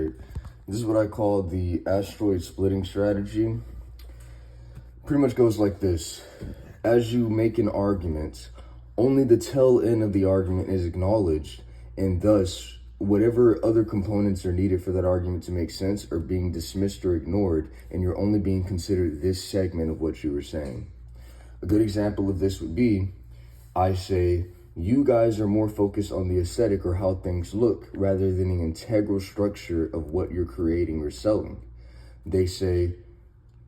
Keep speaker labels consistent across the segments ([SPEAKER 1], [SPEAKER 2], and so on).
[SPEAKER 1] right? This is what I call the asteroid splitting strategy. Pretty much goes like this. As you make an argument, only the tail end of the argument is acknowledged, and thus whatever other components are needed for that argument to make sense are being dismissed or ignored, and you're only being considered this segment of what you were saying. A good example of this would be, I say, you guys are more focused on the aesthetic or how things look rather than the integral structure of what you're creating or selling. They say,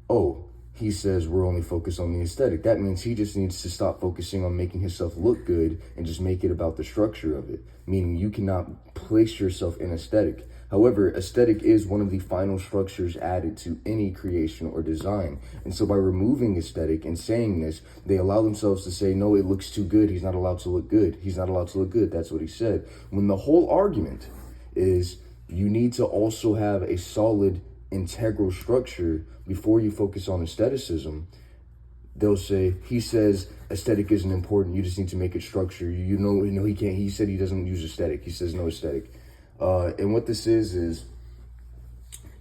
[SPEAKER 1] oh, he says we're only focused on the aesthetic. That means he just needs to stop focusing on making himself look good and just make it about the structure of it, meaning you cannot place yourself in aesthetic. However, aesthetic is one of the final structures added to any creation or design. And so by removing aesthetic and saying this, they allow themselves to say, no, it looks too good. He's not allowed to look good. He's not allowed to look good. That's what he said. When the whole argument is you need to also have a solid integral structure before you focus on aestheticism. They'll say, he says aesthetic isn't important. You just need to make it structure. You know, he can't. He said he doesn't use aesthetic. He says no aesthetic. And what this is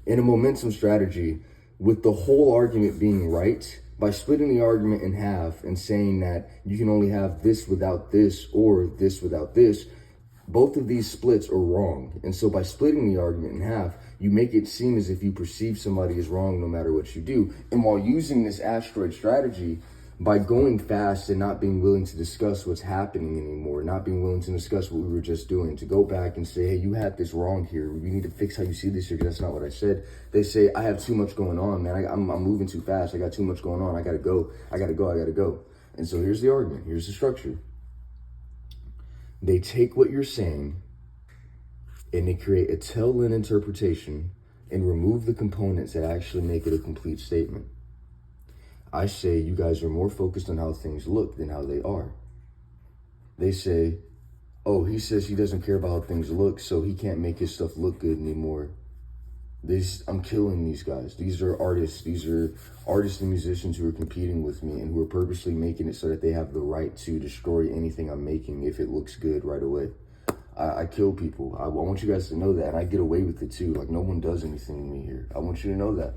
[SPEAKER 1] in a momentum strategy, with the whole argument being right, by splitting the argument in half and saying that you can only have this without this or this without this, both of these splits are wrong. And so by splitting the argument in half, you make it seem as if you perceive somebody as wrong no matter what you do. And while using this asteroid strategy, by going fast and not being willing to discuss what's happening anymore, not being willing to discuss what we were just doing, to go back and say, hey, you had this wrong here. You need to fix how you see this here, because that's not what I said. They say, I have too much going on, man. I'm moving too fast. I got too much going on. I got to go. And so here's the argument. Here's the structure. They take what you're saying and they create a tail-end interpretation and remove the components that actually make it a complete statement. I say you guys are more focused on how things look than how they are. They say, oh, he says he doesn't care about how things look, so he can't make his stuff look good anymore. I'm killing these guys. These are artists. These are artists and musicians who are competing with me and who are purposely making it so that they have the right to destroy anything I'm making if it looks good right away. I kill people. I want you guys to know that, and I get away with it too. Like, no one does anything to me here. I want you to know that.